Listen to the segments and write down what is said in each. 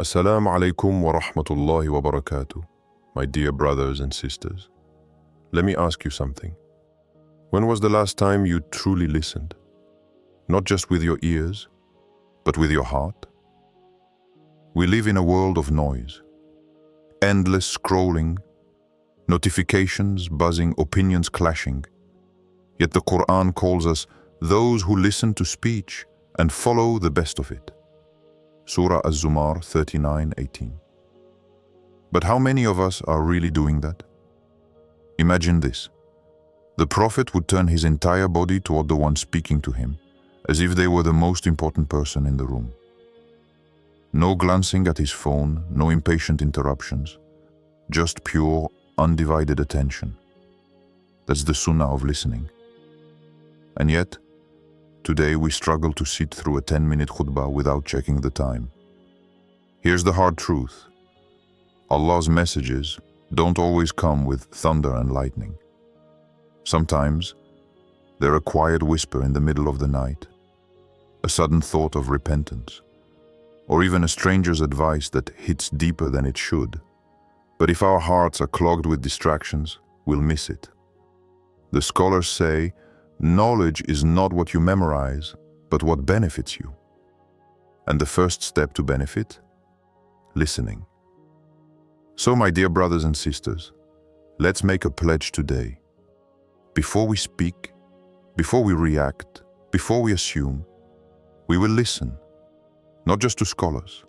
Assalamu alaikum warahamatulahi wabarakatuh. My dear brothers and sisters, let me ask you something. When was the last time you truly listened? Not just with your ears, but with your heart? We live in a world of noise. Endless scrolling, notifications buzzing, opinions clashing. Yet the Quran calls us those who listen to speech and follow the best of it. Surah Az-Zumar 39:18. But how many of us are really doing that? Imagine this. The Prophet would turn his entire body toward the one speaking to him, as if they were the most important person in the room. No glancing at his phone, no impatient interruptions, just pure, undivided attention. That's the sunnah of listening. And yet, today we struggle to sit through a 10-minute khutbah without checking the time. Here's the hard truth. Allah's messages don't always come with thunder and lightning. Sometimes, they're a quiet whisper in the middle of the night, a sudden thought of repentance, or even a stranger's advice that hits deeper than it should. But if our hearts are clogged with distractions, we'll miss it. The scholars say, knowledge is not what you memorize, but what benefits you. And the first step to benefit? Listening. So, my dear brothers and sisters, let's make a pledge today. Before we speak, before we react, before we assume, we will listen, not just to scholars,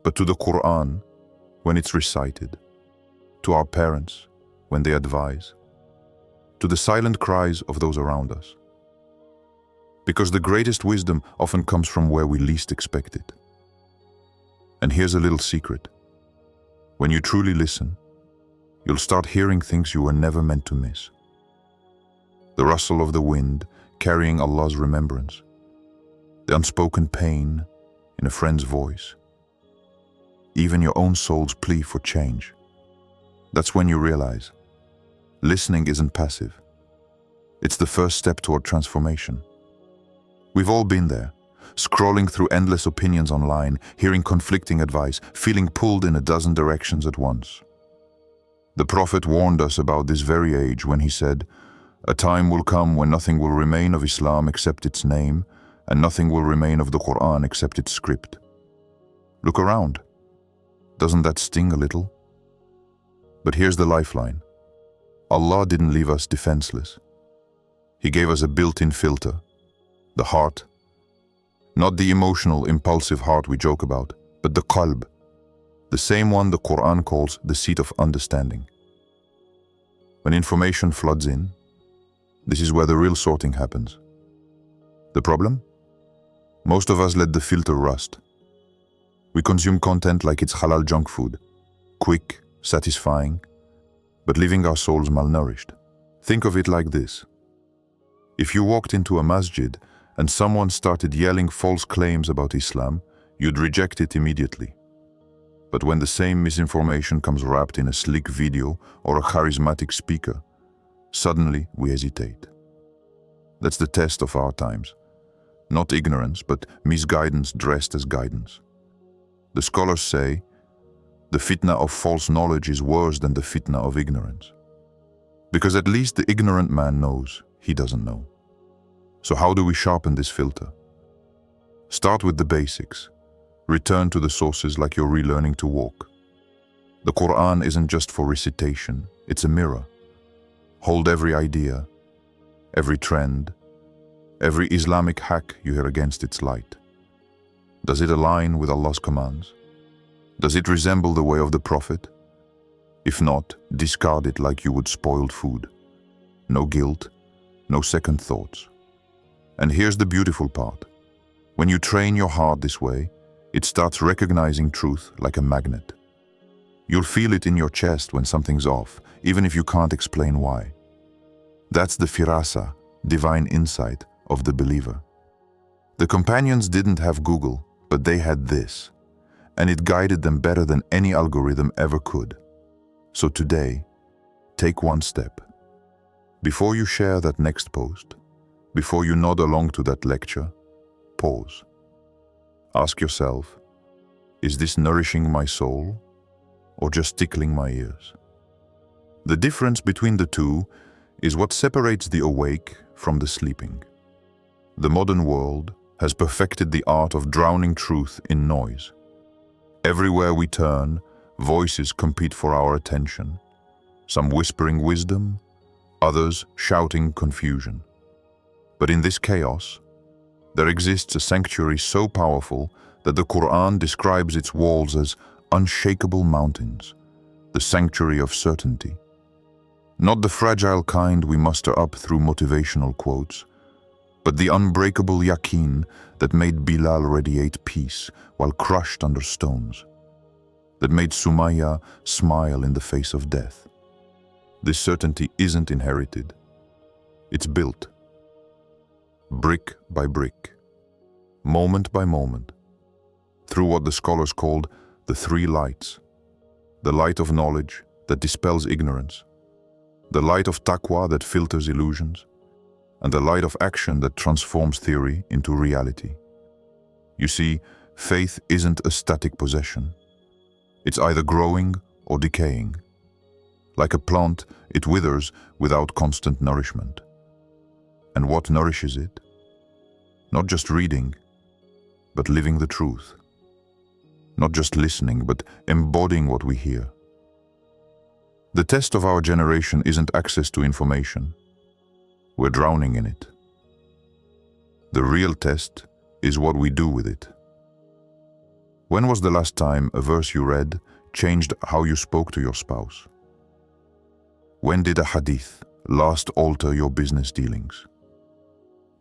but to the Quran when it's recited, to our parents when they advise, to the silent cries of those around us. Because the greatest wisdom often comes from where we least expect it. And here's a little secret. When you truly listen, you'll start hearing things you were never meant to miss. The rustle of the wind carrying Allah's remembrance, the unspoken pain in a friend's voice, even your own soul's plea for change. That's when you realize listening isn't passive. It's the first step toward transformation. We've all been there, scrolling through endless opinions online, hearing conflicting advice, feeling pulled in a dozen directions at once. The Prophet warned us about this very age when he said, "A time will come when nothing will remain of Islam except its name, and nothing will remain of the Quran except its script." Look around. Doesn't that sting a little? But here's the lifeline. Allah didn't leave us defenseless. He gave us a built-in filter, the heart. Not the emotional, impulsive heart we joke about, but the qalb, the same one the Quran calls the seat of understanding. When information floods in, this is where the real sorting happens. The problem? Most of us let the filter rust. We consume content like it's halal junk food, quick, satisfying, but leaving our souls malnourished. Think of it like this. If you walked into a masjid and someone started yelling false claims about Islam, you'd reject it immediately. But when the same misinformation comes wrapped in a slick video or a charismatic speaker, suddenly we hesitate. That's the test of our times. Not ignorance, but misguidance dressed as guidance. The scholars say, the fitna of false knowledge is worse than the fitna of ignorance. Because at least the ignorant man knows he doesn't know. So how do we sharpen this filter? Start with the basics. Return to the sources like you're relearning to walk. The Quran isn't just for recitation, it's a mirror. Hold every idea, every trend, every Islamic hack you hear against its light. Does it align with Allah's commands? Does it resemble the way of the Prophet? If not, discard it like you would spoiled food. No guilt, no second thoughts. And here's the beautiful part. When you train your heart this way, it starts recognizing truth like a magnet. You'll feel it in your chest when something's off, even if you can't explain why. That's the firasa, divine insight, of the believer. The companions didn't have Google, but they had this, and it guided them better than any algorithm ever could. So today, take one step. Before you share that next post, before you nod along to that lecture, pause. Ask yourself, Is this nourishing my soul or just tickling my ears? The difference between the two is what separates the awake from the sleeping. The modern world has perfected the art of drowning truth in noise. Everywhere we turn, voices compete for our attention, some whispering wisdom, others shouting confusion. But in this chaos, there exists a sanctuary so powerful that the Quran describes its walls as unshakable mountains, the sanctuary of certainty. Not the fragile kind we muster up through motivational quotes, but the unbreakable yaqeen that made Bilal radiate peace while crushed under stones, that made Sumayya smile in the face of death. This certainty isn't inherited. It's built, brick by brick, moment by moment, through what the scholars called the three lights: the light of knowledge that dispels ignorance, the light of taqwa that filters illusions, and the light of action that transforms theory into reality. You see, faith isn't a static possession. It's either growing or decaying. Like a plant, it withers without constant nourishment. And what nourishes it? Not just reading, but living the truth. Not just listening, but embodying what we hear. The test of our generation isn't access to information. We're drowning in it. The real test is what we do with it. When was the last time a verse you read changed how you spoke to your spouse? When did a hadith last alter your business dealings?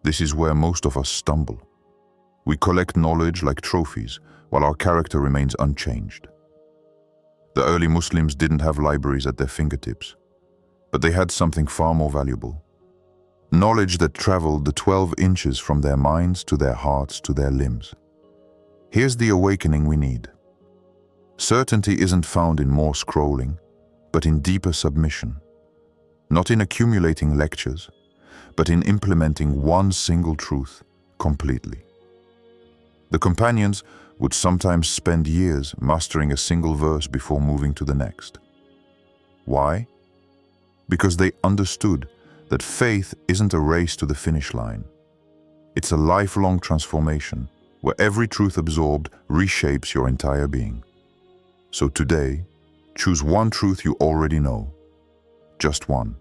This is where most of us stumble. We collect knowledge like trophies, while our character remains unchanged. The early Muslims didn't have libraries at their fingertips, but they had something far more valuable. Knowledge that traveled the 12 inches from their minds to their hearts to their limbs. Here's the awakening we need. Certainty isn't found in more scrolling, but in deeper submission. Not in accumulating lectures, but in implementing one single truth completely. The companions would sometimes spend years mastering a single verse before moving to the next. Why? Because they understood that faith isn't a race to the finish line. It's a lifelong transformation where every truth absorbed reshapes your entire being. So today, choose one truth you already know, just one,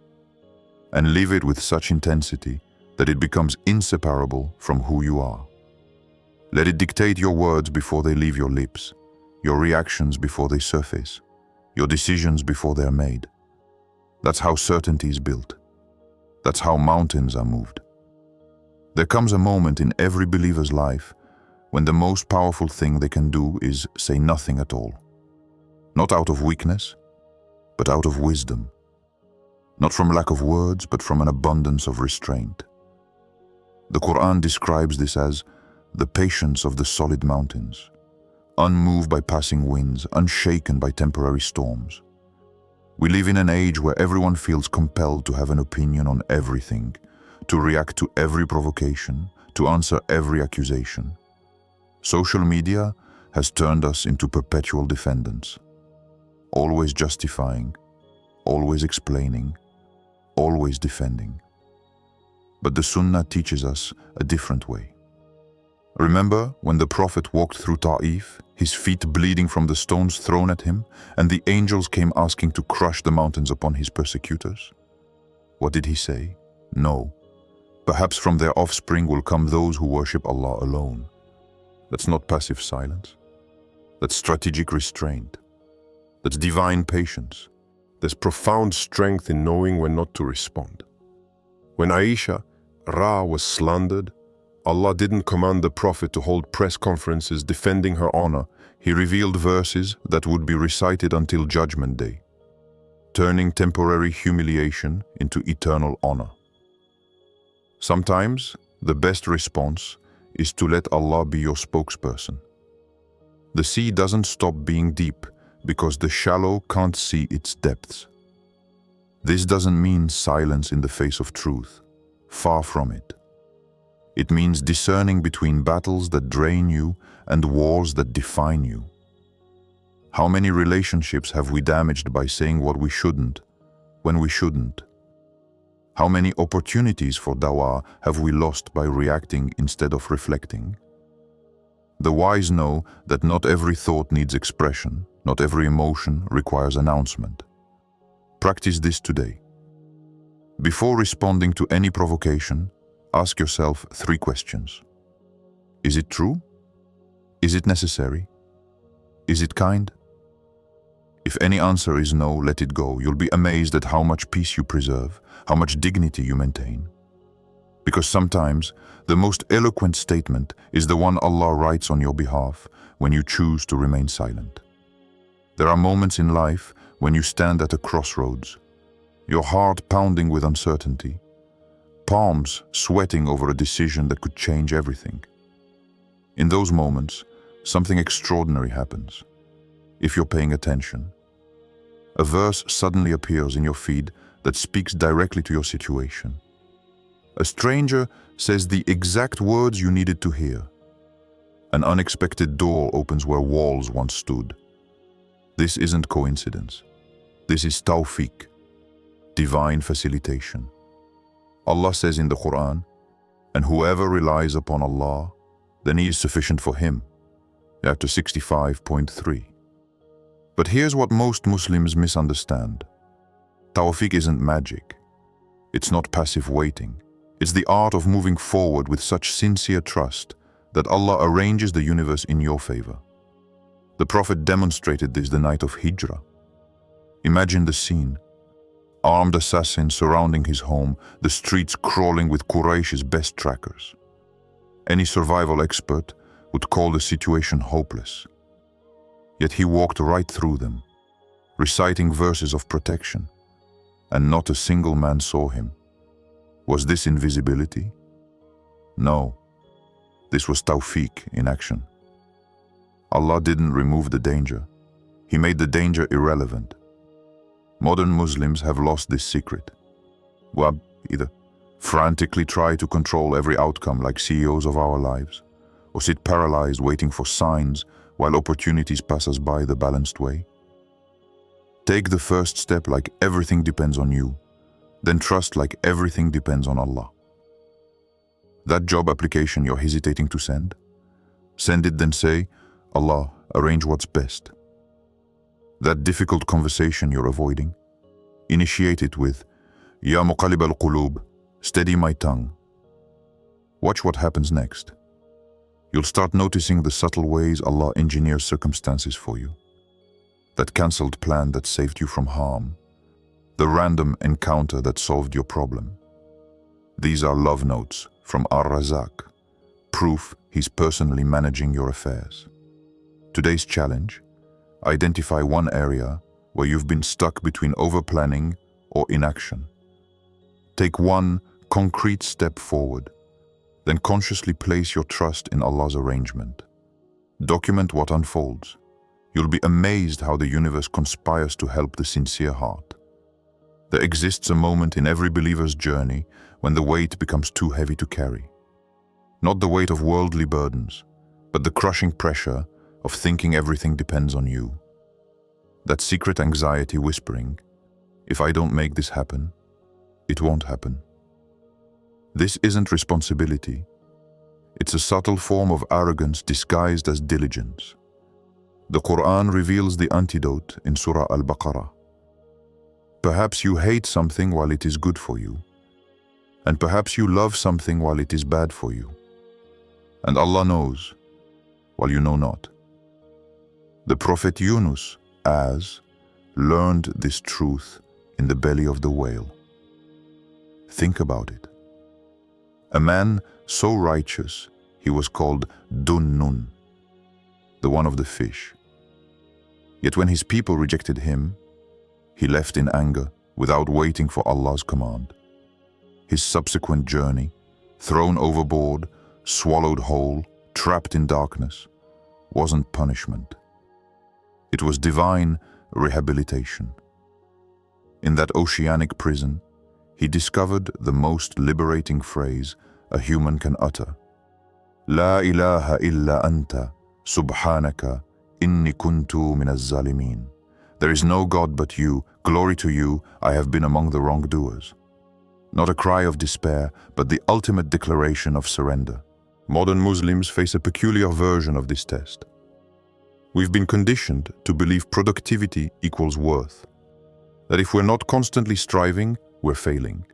and live it with such intensity that it becomes inseparable from who you are. Let it dictate your words before they leave your lips, your reactions before they surface, your decisions before they're made. That's how certainty is built. That's how mountains are moved. There comes a moment in every believer's life when the most powerful thing they can do is say nothing at all. Not out of weakness, but out of wisdom. Not from lack of words, but from an abundance of restraint. The Quran describes this as the patience of the solid mountains, unmoved by passing winds, unshaken by temporary storms. We live in an age where everyone feels compelled to have an opinion on everything, to react to every provocation, to answer every accusation. Social media has turned us into perpetual defendants, always justifying, always explaining, always defending. But the Sunnah teaches us a different way. Remember when the Prophet walked through Ta'if, his feet bleeding from the stones thrown at him, and the angels came asking to crush the mountains upon his persecutors? What did he say? No. Perhaps from their offspring will come those who worship Allah alone. That's not passive silence. That's strategic restraint. That's divine patience. There's profound strength in knowing when not to respond. When Aisha, Ra, was slandered, Allah didn't command the Prophet to hold press conferences defending her honor. He revealed verses that would be recited until Judgment Day, turning temporary humiliation into eternal honor. Sometimes, the best response is to let Allah be your spokesperson. The sea doesn't stop being deep because the shallow can't see its depths. This doesn't mean silence in the face of truth. Far from it. It means discerning between battles that drain you and wars that define you. How many relationships have we damaged by saying what we shouldn't, when we shouldn't? How many opportunities for dawah have we lost by reacting instead of reflecting? The wise know that not every thought needs expression, not every emotion requires announcement. Practice this today. Before responding to any provocation, ask yourself 3 questions. Is it true? Is it necessary? Is it kind? If any answer is no, let it go. You'll be amazed at how much peace you preserve, how much dignity you maintain. Because sometimes, the most eloquent statement is the one Allah writes on your behalf when you choose to remain silent. There are moments in life when you stand at a crossroads, your heart pounding with uncertainty, palms sweating over a decision that could change everything. In those moments, something extraordinary happens. If you're paying attention, a verse suddenly appears in your feed that speaks directly to your situation. A stranger says the exact words you needed to hear. An unexpected door opens where walls once stood. This isn't coincidence. This is tawfiq, divine facilitation. Allah says in the Quran, "And whoever relies upon Allah, then He is sufficient for him." Chapter 65.3. But here's what most Muslims misunderstand. Tawfiq isn't magic. It's not passive waiting. It's the art of moving forward with such sincere trust that Allah arranges the universe in your favor. The Prophet demonstrated this the night of Hijrah. Imagine the scene. Armed assassins surrounding his home, the streets crawling with Quraysh's best trackers. Any survival expert would call the situation hopeless. Yet he walked right through them, reciting verses of protection, and not a single man saw him. Was this invisibility? No. This was tawfiq in action. Allah didn't remove the danger. He made the danger irrelevant. Modern Muslims have lost this secret. Either frantically try to control every outcome like CEOs of our lives, or sit paralyzed waiting for signs while opportunities pass us by the balanced way. Take the first step like everything depends on you, then trust like everything depends on Allah. That job application you're hesitating to send? Send it, then say, "Allah, arrange what's best." That difficult conversation you're avoiding? Initiate it with, "Ya muqallib al-qulub, steady my tongue." Watch what happens next. You'll start noticing the subtle ways Allah engineers circumstances for you. That cancelled plan that saved you from harm. The random encounter that solved your problem. These are love notes from Ar-Razak, proof He's personally managing your affairs. Today's challenge: identify one area where you've been stuck between overplanning or inaction. Take one concrete step forward, then consciously place your trust in Allah's arrangement. Document what unfolds. You'll be amazed how the universe conspires to help the sincere heart. There exists a moment in every believer's journey when the weight becomes too heavy to carry. Not the weight of worldly burdens, but the crushing pressure of thinking everything depends on you. That secret anxiety whispering, "If I don't make this happen, it won't happen." This isn't responsibility. It's a subtle form of arrogance disguised as diligence. The Quran reveals the antidote in Surah Al-Baqarah. Perhaps you hate something while it is good for you, and perhaps you love something while it is bad for you. And Allah knows, while you know not. The Prophet Yunus learned this truth in the belly of the whale. Think about it. A man so righteous, he was called Dunnun, the one of the fish. Yet when his people rejected him, he left in anger without waiting for Allah's command. His subsequent journey, thrown overboard, swallowed whole, trapped in darkness, wasn't punishment. It was divine rehabilitation. In that oceanic prison, he discovered the most liberating phrase a human can utter. La ilaha illa anta, subhanaka, inni kuntu min az-zalimin. There is no God but you, glory to you, I have been among the wrongdoers. Not a cry of despair, but the ultimate declaration of surrender. Modern Muslims face a peculiar version of this test. We've been conditioned to believe productivity equals worth. That if we're not constantly striving, we're failing.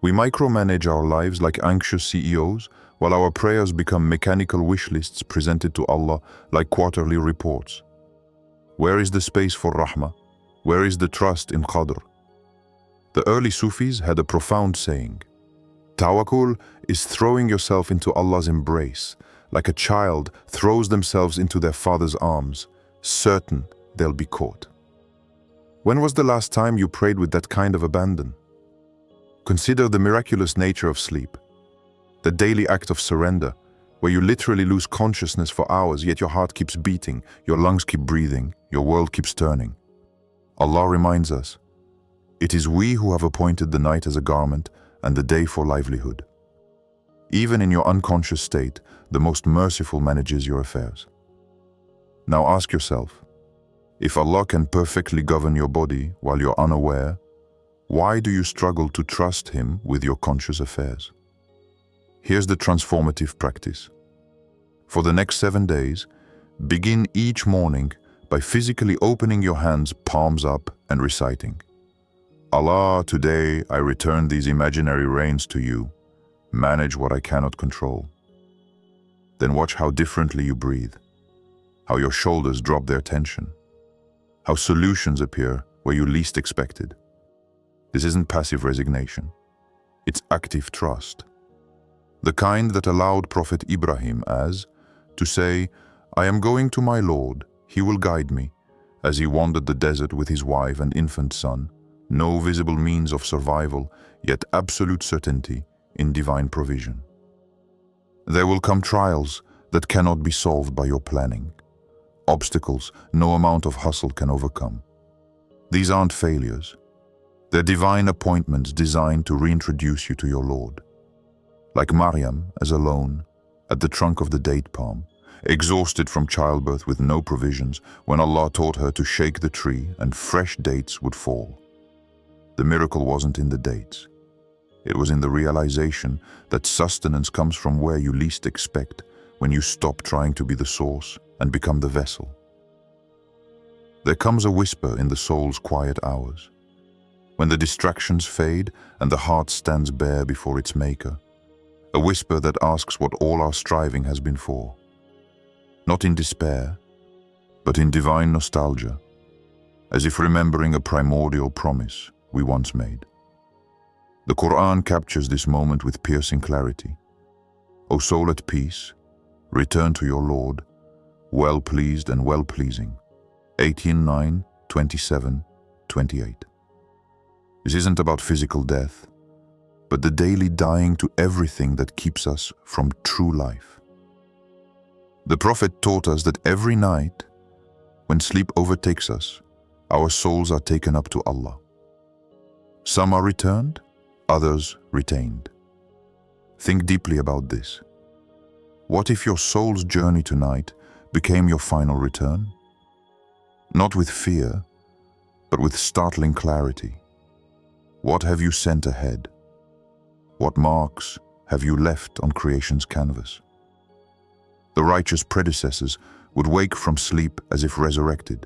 We micromanage our lives like anxious CEOs, while our prayers become mechanical wish lists presented to Allah like quarterly reports. Where is the space for rahmah? Where is the trust in qadr? The early Sufis had a profound saying: Tawakkul is throwing yourself into Allah's embrace, like a child throws themselves into their father's arms, certain they'll be caught. When was the last time you prayed with that kind of abandon? Consider the miraculous nature of sleep, the daily act of surrender, where you literally lose consciousness for hours, yet your heart keeps beating, your lungs keep breathing, your world keeps turning. Allah reminds us, it is we who have appointed the night as a garment and the day for livelihood. Even in your unconscious state, the most merciful manages your affairs. Now ask yourself, if Allah can perfectly govern your body while you're unaware, why do you struggle to trust Him with your conscious affairs? Here's the transformative practice. For the next 7 days, begin each morning by physically opening your hands palms up and reciting, Allah, today I return these imaginary reins to you. Manage what I cannot control. Then watch how differently you breathe, how your shoulders drop their tension, how solutions appear where you least expected. This isn't passive resignation. It's active trust. The kind that allowed Prophet Ibrahim to say, I am going to my Lord, He will guide me, as he wandered the desert with his wife and infant son, no visible means of survival, yet absolute certainty in divine provision. There will come trials that cannot be solved by your planning, obstacles no amount of hustle can overcome. These aren't failures. They're divine appointments designed to reintroduce you to your Lord. Like Maryam, as alone, at the trunk of the date palm, exhausted from childbirth with no provisions, when Allah taught her to shake the tree and fresh dates would fall. The miracle wasn't in the dates. It was in the realization that sustenance comes from where you least expect, when you stop trying to be the source and become the vessel. There comes a whisper in the soul's quiet hours, when the distractions fade and the heart stands bare before its maker, a whisper that asks what all our striving has been for. Not in despair, but in divine nostalgia, as if remembering a primordial promise we once made. The Quran captures this moment with piercing clarity. O soul at peace, return to your Lord, well-pleased and well-pleasing. 18:9, 27, 28. This isn't about physical death, but the daily dying to everything that keeps us from true life. The Prophet taught us that every night, when sleep overtakes us, our souls are taken up to Allah. Some are returned, others retained. Think deeply about this. What if your soul's journey tonight became your final return? Not with fear, but with startling clarity. What have you sent ahead? What marks have you left on creation's canvas? The righteous predecessors would wake from sleep as if resurrected,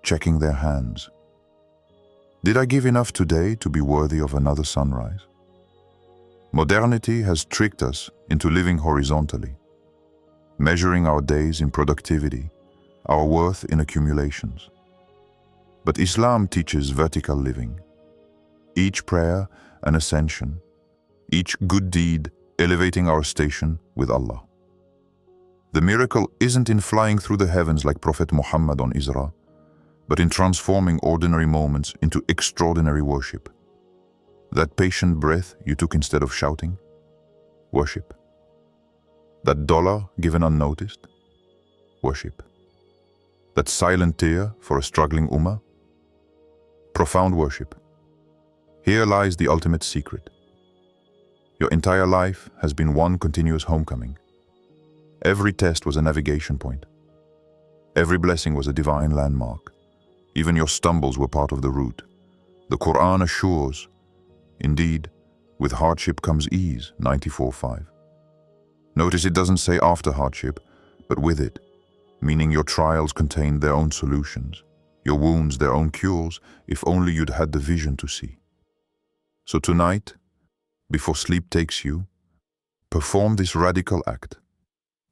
checking their hands. Did I give enough today to be worthy of another sunrise? Modernity has tricked us into living horizontally, measuring our days in productivity, our worth in accumulations. But Islam teaches vertical living. Each prayer an ascension, each good deed elevating our station with Allah. The miracle isn't in flying through the heavens like Prophet Muhammad on Isra, but in transforming ordinary moments into extraordinary worship. That patient breath you took instead of shouting, worship. That dollar given unnoticed, worship. That silent tear for a struggling ummah, profound worship. Here lies the ultimate secret. Your entire life has been one continuous homecoming. Every test was a navigation point. Every blessing was a divine landmark. Even your stumbles were part of the route. The Quran assures, indeed, with hardship comes ease, 94:5. Notice it doesn't say after hardship, but with it, meaning your trials contained their own solutions, your wounds their own cures, if only you'd had the vision to see. So tonight, before sleep takes you, perform this radical act.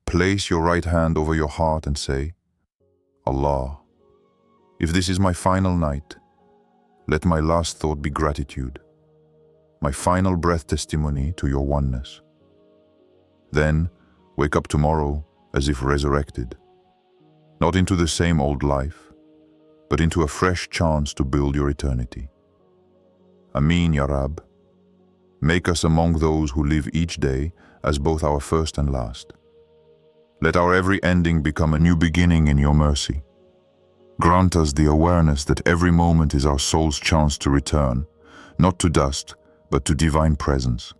Place your right hand over your heart and say, Allah, if this is my final night, let my last thought be gratitude, my final breath testimony to your oneness. Then, wake up tomorrow as if resurrected, not into the same old life, but into a fresh chance to build your eternity. Ameen, Ya Rab. Make us among those who live each day as both our first and last. Let our every ending become a new beginning in your mercy. Grant us the awareness that every moment is our soul's chance to return, not to dust, but to divine presence.